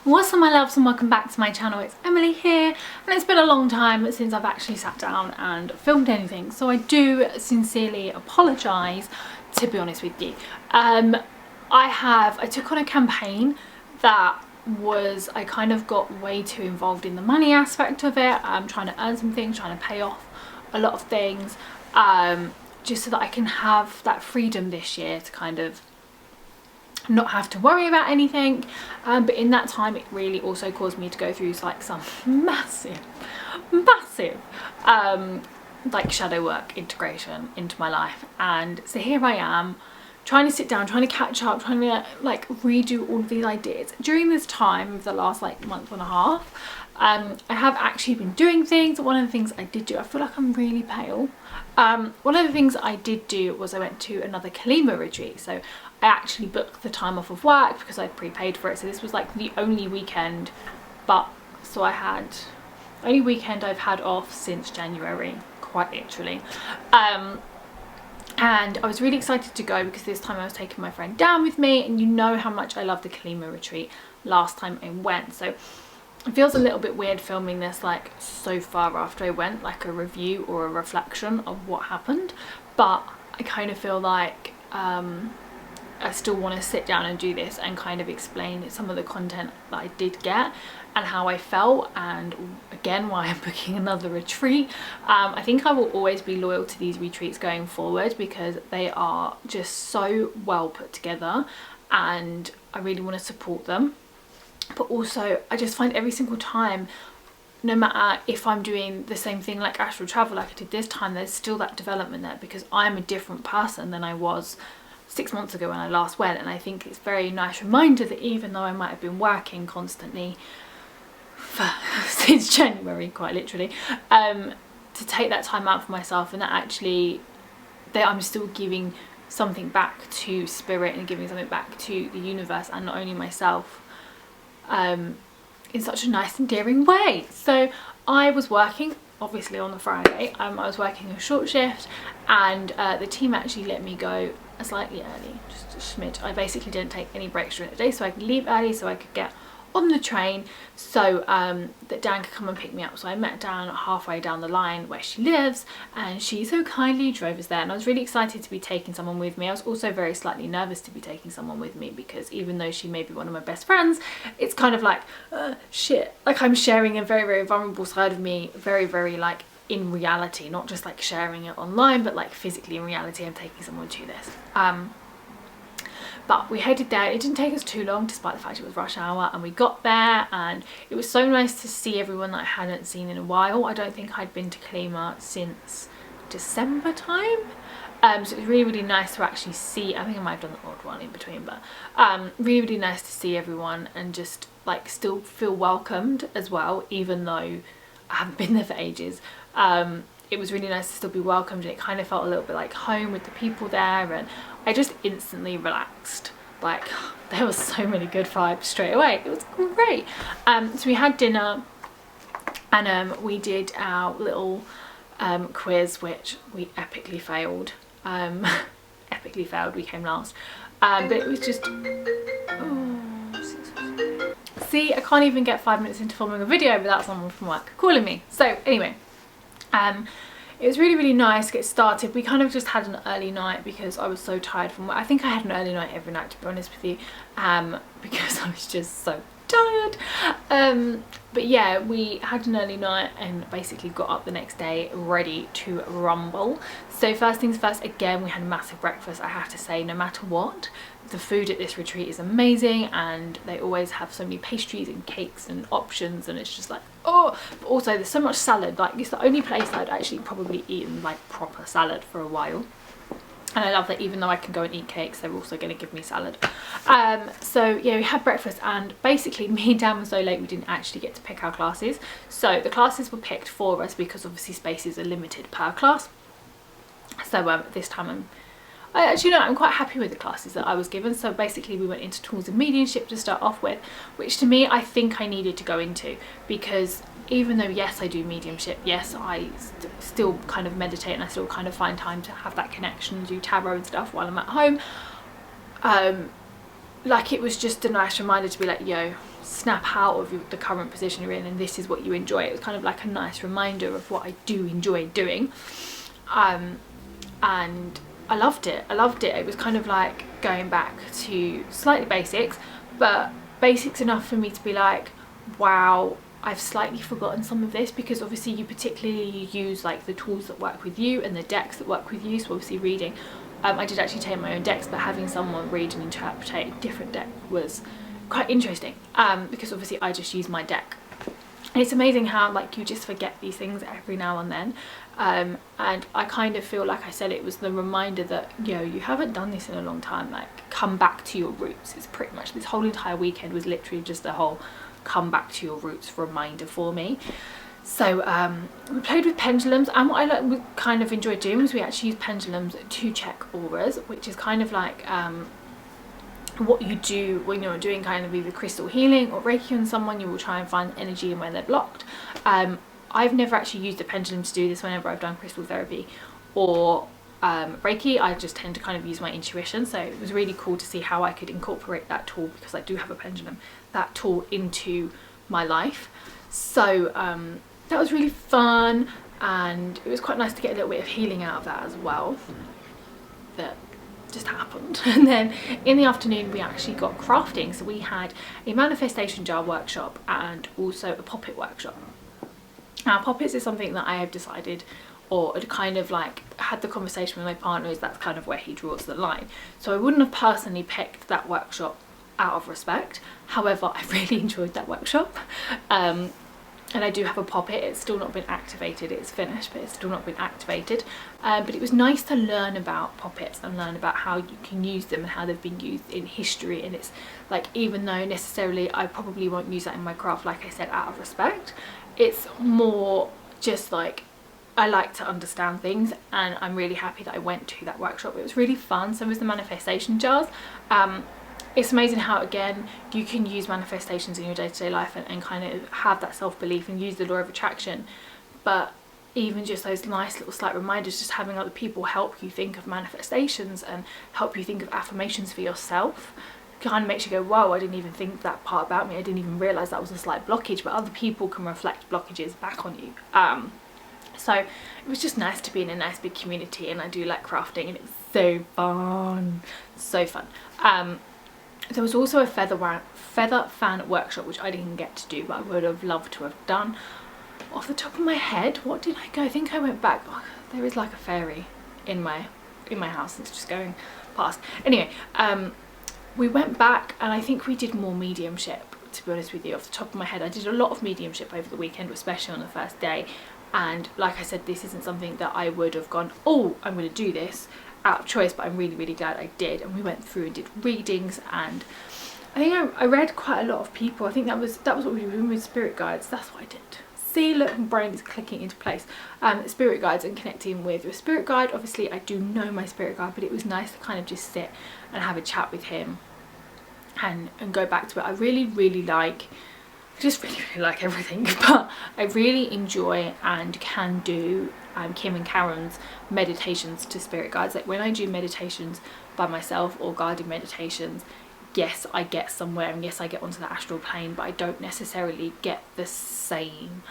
What's up my loves, and welcome back to my channel. It's Emily here, and it's been a long time since I've actually sat down and filmed anything, so I do sincerely apologise, to be honest with you. I took on a campaign that I kind of got way too involved in the money aspect of it. I'm trying to earn some things, trying to pay off a lot of things, just so that I can have that freedom this year to kind of not have to worry about anything, but in that time it really also caused me to go through like some massive like shadow work integration into my life. And so here I am trying to sit down, trying to catch up, trying to like redo all of these ideas. During this time of the last like month and a half, I have actually been doing things. One of the things I did do, I feel like I'm really pale. One of the things I did do was I went to another Kallima retreat. So I actually booked the time off of work because I'd prepaid for it. So this was like the only weekend, only weekend I've had off since January, quite literally. And I was really excited to go because this time I was taking my friend down with me, and you know how much I love the Kallima retreat last time I went. So it feels a little bit weird filming this like so far after I went, like a review or a reflection of what happened, but I kind of feel like I still want to sit down and do this and kind of explain some of the content that I did get and how I felt, and again why I'm booking another retreat. I think I will always be loyal to these retreats going forward because they are just so well put together and I really want to support them. But also I just find every single time, no matter if I'm doing the same thing like Astral Travel like I did this time, there's still that development there because I'm a different person than I was 6 months ago when I last went. And I think it's a very nice reminder that even though I might have been working constantly since January, quite literally, to take that time out for myself, and that actually I'm still giving something back to spirit and giving something back to the universe and not only myself, in such a nice endearing way. So I was working obviously on the Friday. I was working a short shift, and the team actually let me go slightly early, just a smidge. I basically didn't take any breaks during the day so I could leave early so I could get on the train so that Dan could come and pick me up. So I met Dan halfway down the line where she lives, and she so kindly drove us there, and I was really excited to be taking someone with me. I was also very slightly nervous to be taking someone with me because even though she may be one of my best friends, it's kind of like shit, like I'm sharing a very, very vulnerable side of me, very, very like in reality, not just like sharing it online, but like physically in reality I'm taking someone to this. But we headed there. It didn't take us too long despite the fact it was rush hour, and we got there and it was so nice to see everyone that I hadn't seen in a while. I don't think I'd been to Kallima since December time, so it was really, really nice to actually see. I think I might have done the odd one in between, but really, really nice to see everyone and just like still feel welcomed as well, even though I haven't been there for ages. It was really nice to still be welcomed, and it kind of felt a little bit like home with the people there, and I just instantly relaxed. Like there was so many good vibes straight away. It was great. So we had dinner, and we did our little quiz, which we epically failed. Epically failed, we came last, but it was just see, I can't even get 5 minutes into filming a video without someone from work calling me. So anyway, it was really, really nice to get started. We kind of just had an early night because I was so tired from work. I think I had an early night every night, to be honest with you, because I was just so tired. But yeah, we had an early night and basically got up the next day ready to rumble. So first things first, again, we had a massive breakfast. I have to say, no matter what, the food at this retreat is amazing, and they always have so many pastries and cakes and options, and it's just like, oh, but also there's so much salad. Like it's the only place I'd actually probably eaten like proper salad for a while. And I love that even though I can go and eat cakes, they're also going to give me salad. So yeah, we had breakfast, and basically me and Dan were so late we didn't actually get to pick our classes. So the classes were picked for us because obviously spaces are limited per class. So this time I'm quite happy with the classes that I was given. So basically we went into tools of mediumship to start off with, which to me I think I needed to go into, because even though yes I do mediumship, yes I still kind of meditate, and I still kind of find time to have that connection and do tarot and stuff while I'm at home, like it was just a nice reminder to be like, yo, snap out of the current position you're in and this is what you enjoy. It was kind of like a nice reminder of what I do enjoy doing. And I loved it. It was kind of like going back to slightly basics, but basics enough for me to be like, wow, I've slightly forgotten some of this, because obviously you particularly use like the tools that work with you and the decks that work with you. So obviously reading, I did actually take my own decks, but having someone read and interpret a different deck was quite interesting, because obviously I just use my deck. And it's amazing how like you just forget these things every now and then, and I kind of feel like I said it was the reminder that, yo, you haven't done this in a long time, like come back to your roots. It's pretty much, this whole entire weekend was literally just a whole come back to your roots reminder for me. So we played with pendulums, and what we kind of enjoyed doing was we actually used pendulums to check auras, which is kind of like what you do when you're doing kind of either crystal healing or Reiki on someone. You will try and find energy and where they're blocked. I've never actually used a pendulum to do this. Whenever I've done crystal therapy or Reiki, I just tend to kind of use my intuition. So it was really cool to see how I could incorporate that tool, because I do have a pendulum, that tool into my life. So that was really fun, and it was quite nice to get a little bit of healing out of that as well. That just happened. And then in the afternoon we actually got crafting. So we had a manifestation jar workshop and also a poppet workshop. Now poppets is something that I have decided, or kind of like had the conversation with my partner, is that's kind of where he draws the line. So I wouldn't have personally picked that workshop out of respect. However, I really enjoyed that workshop. And I do have a poppet. It's still not been activated. It's finished, but it's still not been activated. But it was nice to learn about poppets and learn about how you can use them and how they've been used in history. And it's like, even though necessarily I probably won't use that in my craft, like I said, out of respect, it's more just like, I like to understand things, and I'm really happy that I went to that workshop. It was really fun. So was the manifestation jars. It's amazing how, again, you can use manifestations in your day-to-day life and kind of have that self-belief and use the law of attraction. But even just those nice little slight reminders, just having other people help you think of manifestations and help you think of affirmations for yourself, kind of makes you go, whoa, I didn't even think that part about me. I didn't even realise that was a slight blockage, but other people can reflect blockages back on you. So it was just nice to be in a nice big community, and I do like crafting, and it's so fun, so fun. There was also a feather fan workshop, which I didn't get to do, but I would have loved to have done. Off the top of my head, what did I go? I think I went back. Oh, there is like a fairy in my house. It's just going past. Anyway, we went back, and I think we did more mediumship, to be honest with you. Off the top of my head, I did a lot of mediumship over the weekend, especially on the first day. And like I said, this isn't something that I would have gone, oh, I'm going to do this out of choice, but I'm really, really glad I did. And we went through and did readings, and I think I read quite a lot of people. I think that was what we were doing with spirit guides. That's what I did. See, look, my brain is clicking into place. Spirit guides and connecting with a spirit guide. Obviously I do know my spirit guide, but it was nice to kind of just sit and have a chat with him and go back to it. I really, really like, I just really, really like everything, but I really enjoy and can do Kim and Karen's meditations to spirit guides. Like when I do meditations by myself or guided meditations, yes, I get somewhere, and yes, I get onto the astral plane, but I don't necessarily get the same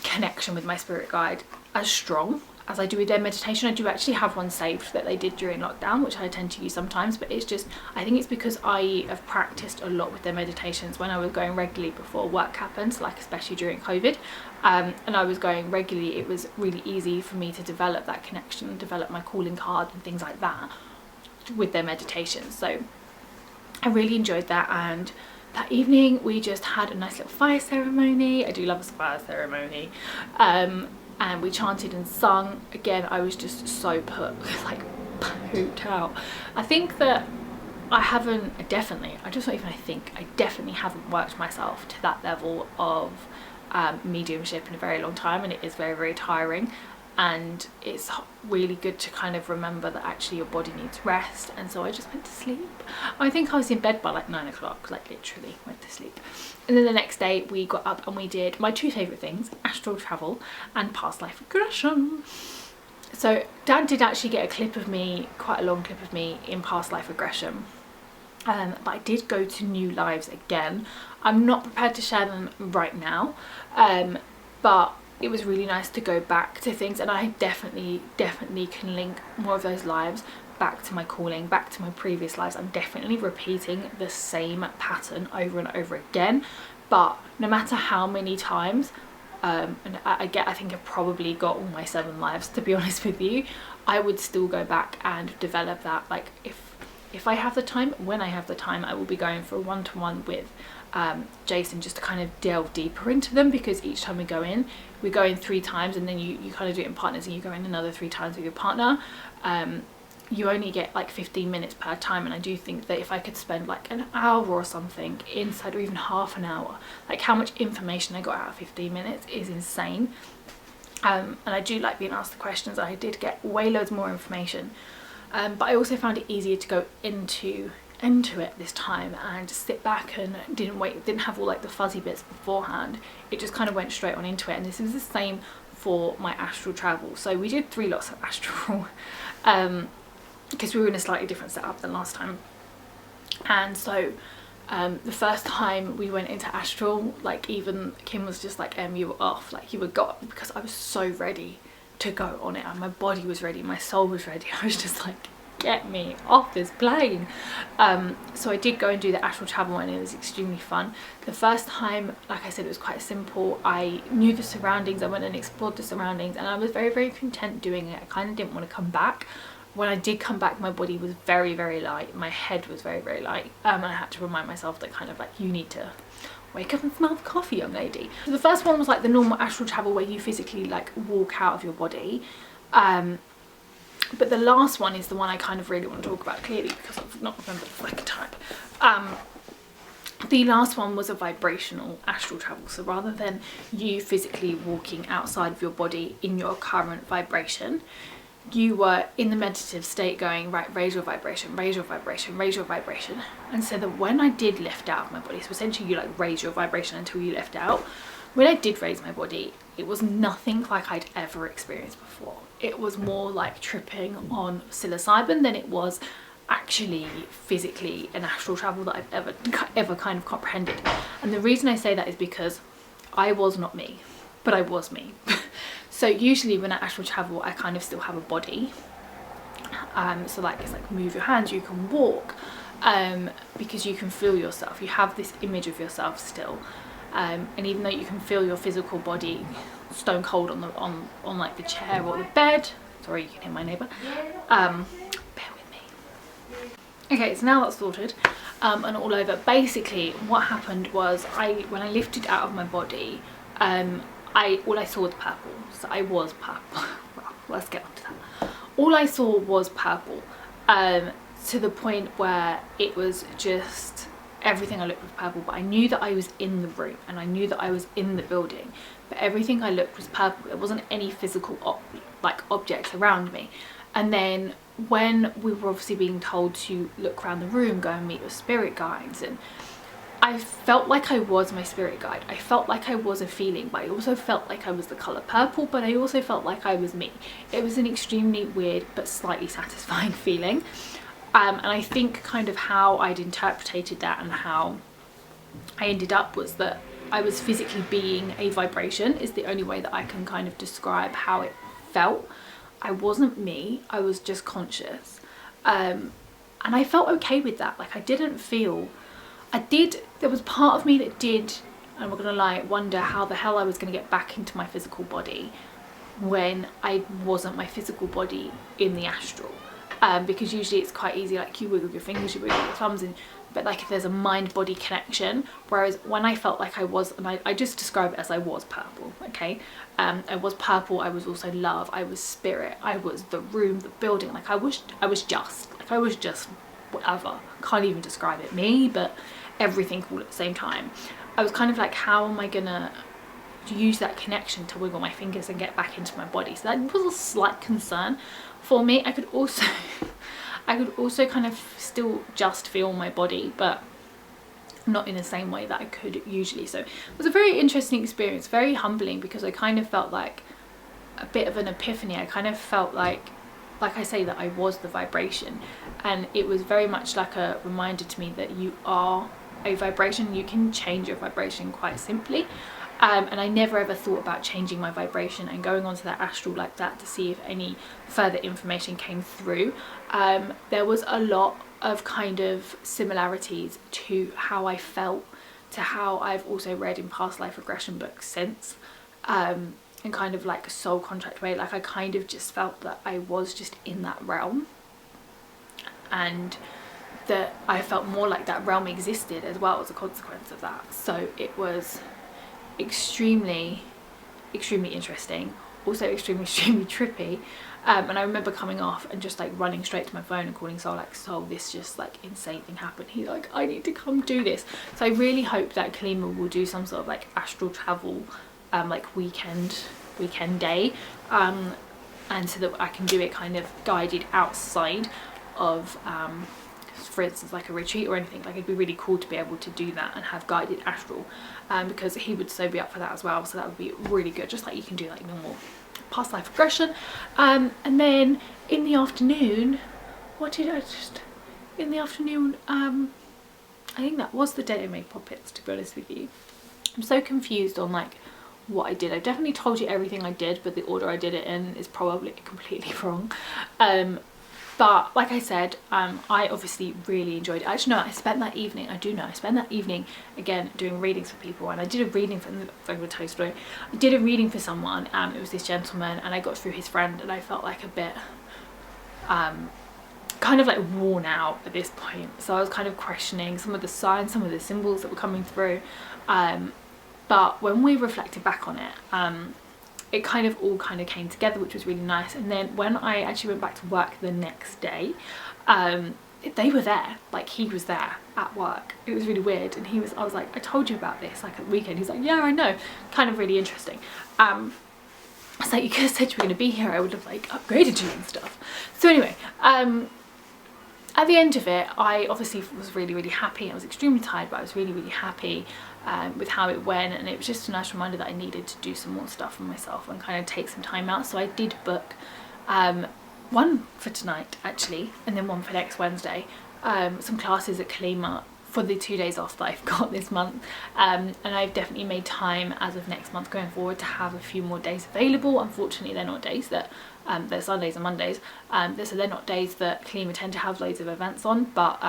connection with my spirit guide as strong as I do with their meditation. I do actually have one saved that they did during lockdown, which I tend to use sometimes, but it's just, I think it's because I have practiced a lot with their meditations when I was going regularly before work happened, like especially during COVID, and I was going regularly. It was really easy for me to develop that connection and develop my calling card and things like that with their meditations. So I really enjoyed that, and that evening we just had a nice little fire ceremony. I do love a fire ceremony. And we chanted and sung. Again, I was just so like pooped out. I think that I definitely haven't worked myself to that level of mediumship in a very long time, and it is very, very tiring. And it's really good to kind of remember that actually your body needs rest. And so I just went to sleep. I think I was in bed by like 9 o'clock, like literally went to sleep. And then the next day we got up and we did my two favourite things, Astral Travel and Past Life Regression. So Dad did actually get a clip of me, quite a long clip of me in Past Life Regression. But I did go to new lives again. I'm not prepared to share them right now, but it was really nice to go back to things, and I definitely can link more of those lives back to my calling, back to my previous lives. I'm definitely repeating the same pattern over and over again, but no matter how many times, and I think I've probably got all my 7 lives, to be honest with you, I would still go back and develop that. Like if I have the time, when I have the time, I will be going for a one-to-one with Jason, just to kind of delve deeper into them, because each time we go in 3 times, and then you kind of do it in partners, and you go in another 3 times with your partner. You only get like 15 minutes per time, and I do think that if I could spend like an hour or something inside, or even half an hour, like how much information I got out of 15 minutes is insane. And I do like being asked the questions. I did get way loads more information, but I also found it easier to go into it this time and just sit back and didn't have all like the fuzzy bits beforehand. It just kind of went straight on into it. And this is the same for my astral travel. So we did 3 lots of astral, because we were in a slightly different setup than last time. And so the first time we went into astral, like even Kim was just like, you were off, like you were gone, because I was so ready to go on it, and my body was ready, my soul was ready. I was just like, get me off this plane. So I did go and do the astral travel, and it was extremely fun. The first time, like I said, it was quite simple. I knew the surroundings, I went and explored the surroundings, and I was very content doing it. I kind of didn't want to come back. When I did come back, my body was very light, my head was very light, and I had to remind myself that kind of like, you need to wake up and smell the coffee, young lady. So the first one was like the normal astral travel, where you physically like walk out of your body, but the last one is the one I kind of really want to talk about, clearly because I've not remembered the second time. The last one was a vibrational astral travel. So rather than you physically walking outside of your body in your current vibration, you were in the meditative state going, right, raise your vibration, raise your vibration, raise your vibration. And so that when I did lift out of my body, so essentially you like raise your vibration until you lift out. When I did raise my body, it was nothing like I'd ever experienced before. It was more like tripping on psilocybin than it was actually physically an astral travel that I've ever kind of comprehended. And the reason I say that is because I was not me, but I was me. So usually when I astral travel, I kind of still have a body. So like, it's like move your hands, you can walk, because you can feel yourself. You have this image of yourself still. And even though you can feel your physical body stone cold on like the chair or the bed, sorry, you can hear my neighbour, bear with me. Okay, so now that's sorted, and all over. Basically what happened was, when I lifted out of my body, all I saw was purple. So I was purple. Well, let's get on to that. All I saw was purple, to the point where it was just everything I looked was purple. But I knew that I was in the room, and I knew that I was in the building, but everything I looked was purple. There wasn't any physical objects around me. And then when we were obviously being told to look around the room, go and meet your spirit guides, and I felt like I was my spirit guide. I felt like I was a feeling, but I also felt like I was the colour purple, but I also felt like I was me. It was an extremely weird but slightly satisfying feeling. And I think kind of how I'd interpreted that and how I ended up was that I was physically being a vibration, is the only way that I can kind of describe how it felt. I wasn't me, I was just conscious. And I felt okay with that. Like, I didn't feel, there was part of me that did, and I'm not gonna lie, wonder how the hell I was gonna get back into my physical body when I wasn't my physical body in the astral. Because usually it's quite easy, like you wiggle your fingers, you wiggle your thumbs, but like if there's a mind-body connection, whereas when I felt like I was, and I just describe it as I was purple, okay? I was purple, I was also love, I was spirit, I was the room, the building, like I was just whatever, can't even describe it, me, but everything all at the same time. I was kind of like, how am I gonna use that connection to wiggle my fingers and get back into my body? So that was a slight concern for me. I could also kind of still just feel my body, but not in the same way that I could usually. So it was a very interesting experience, very humbling, because I kind of felt like a bit of an epiphany. I kind of felt like like I say, that I was the vibration, and it was very much like a reminder to me that you are a vibration. You can change your vibration quite simply. And I never ever thought about changing my vibration and going onto that astral like that to see if any further information came through. There was a lot of kind of similarities to how I felt, to how I've also read in past life regression books since, in kind of like a soul contract way. Like I kind of just felt that I was just in that realm, and that I felt more like that realm existed as well as a consequence of that. So it was extremely interesting, also extremely trippy. And I remember coming off and just like running straight to my phone and calling Soul, like, Soul, this just like insane thing happened. He's like, I need to come do this. So I really hope that Kallima will do some sort of like astral travel like weekend day, and so that I can do it kind of guided outside of for instance like a retreat or anything. Like it'd be really cool to be able to do that and have guided astral, because he would so be up for that as well. So that would be really good, just like you can do like normal past life regression. And then in the afternoon, in the afternoon, I think that was the day I made poppets, to be honest with you. I'm so confused on like what I did. I definitely told you everything I did, but the order I did it in is probably completely wrong. But like I said, I obviously really enjoyed it. Actually, no, I spent that evening again doing readings for people, and I did a reading for, I'm going to tell you a story. I did a reading for someone, it was this gentleman, and I got through his friend, and I felt like a bit kind of like worn out at this point. So I was kind of questioning some of the signs, some of the symbols that were coming through. But when we reflected back on it, it kind of all came together, which was really nice. And then when I actually went back to work the next day, they were there, like he was there at work. It was really weird. And I was like, I told you about this like at the weekend. He's like, yeah, I know. Kind of really interesting. I was like, you could have said you were going to be here. I would have like upgraded you and stuff. So anyway, at the end of it, I obviously was really happy. I was extremely tired, but I was really happy with how it went, and it was just a nice reminder that I needed to do some more stuff for myself and kind of take some time out. So I did book one for tonight actually, and then one for next Wednesday, some classes at Kallima for the 2 days off that I've got this month, and I've definitely made time as of next month going forward to have a few more days available. Unfortunately, they're not days that they're Sundays and Mondays, so they're not days that Kallima tend to have loads of events on. But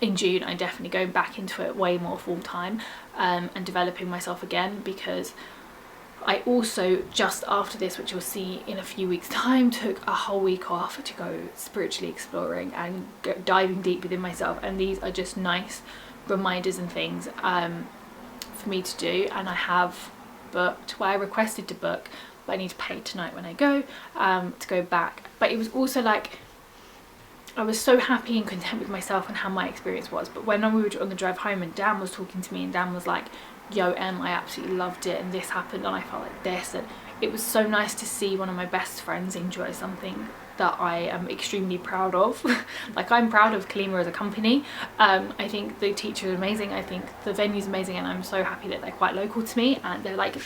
in June, I'm definitely going back into it way more full time, and developing myself again, because I also, just after this, which you'll see in a few weeks time, took a whole week off to go spiritually exploring and diving deep within myself. And these are just nice reminders and things for me to do. And I have booked, well, I requested to book, but I need to pay tonight when I go to go back. But it was also like, I was so happy and content with myself and how my experience was. But when we were on the drive home and Dan was talking to me, and Dan was like, yo Em, I absolutely loved it, and this happened and I felt like this, and it was so nice to see one of my best friends enjoy something that I am extremely proud of. Like, I'm proud of Kallima as a company. I think the teacher is amazing, I think the venue's amazing, and I'm so happy that they're quite local to me and they're like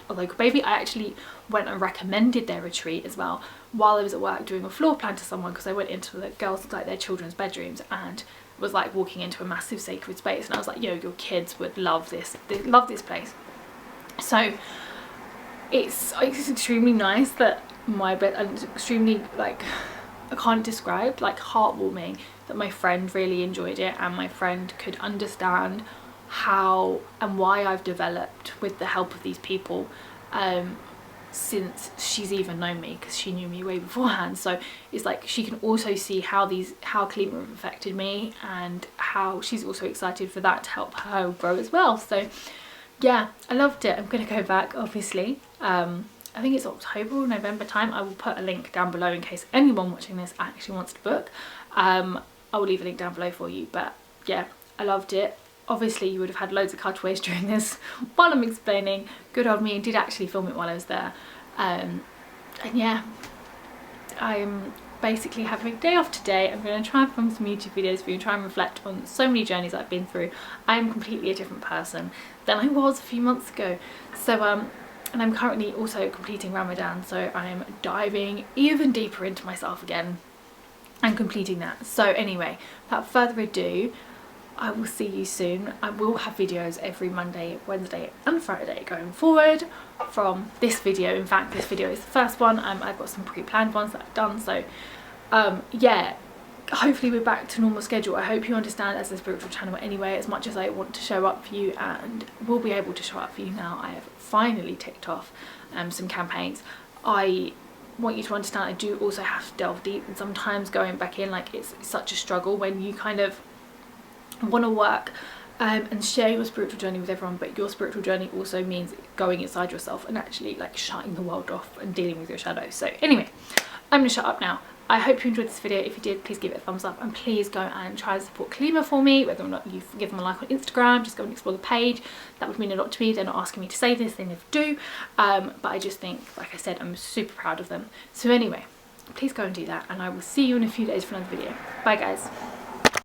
a local baby. I actually went and recommended their retreat as well while I was at work doing a floor plan to someone, because I went into the girls, like their children's bedrooms, and was like walking into a massive sacred space, and I was like, yo, your kids would love this, they love this place. So it's extremely nice that my bed, and it's extremely, like, I can't describe, like, heartwarming that my friend really enjoyed it, and my friend could understand how and why I've developed with the help of these people, since she's even known me, because she knew me way beforehand. So it's like she can also see how Kallima have affected me, and how she's also excited for that to help her grow as well. So yeah, I loved it. I'm gonna go back, obviously. I think it's October or November time. I will put a link down below in case anyone watching this actually wants to book. I will leave a link down below for you. But yeah, I loved it. Obviously you would have had loads of cutaways during this while I'm explaining. Good of me, I did actually film it while I was there. And yeah, I'm basically having a day off today. I'm going to try and film some YouTube videos for you and try and reflect on so many journeys I've been through. I am completely a different person than I was a few months ago. So and I'm currently also completing Ramadan, so I'm diving even deeper into myself again and completing that. So anyway, without further ado, I will see you soon. I will have videos every Monday, Wednesday and Friday going forward from this video. In fact, this video is the first one. I've got some pre-planned ones that I've done, so yeah, hopefully we're back to normal schedule. I hope you understand, as a spiritual channel anyway, as much as I want to show up for you and will be able to show up for you now, I have finally ticked off some campaigns. I want you to understand I do also have to delve deep, and sometimes going back in, like, it's such a struggle when you kind of want to work and share your spiritual journey with everyone, but your spiritual journey also means going inside yourself and actually like shutting the world off and dealing with your shadows. So anyway, I'm gonna shut up now. I hope you enjoyed this video. If you did, please give it a thumbs up, and please go and try to support Kallima for me, whether or not you give them a like on Instagram. Just go and explore the page. That would mean a lot to me. They're not asking me to say this, they never do, but I just think, like I said, I'm super proud of them. So anyway, please go and do that, and I will see you in a few days for another video. Bye guys.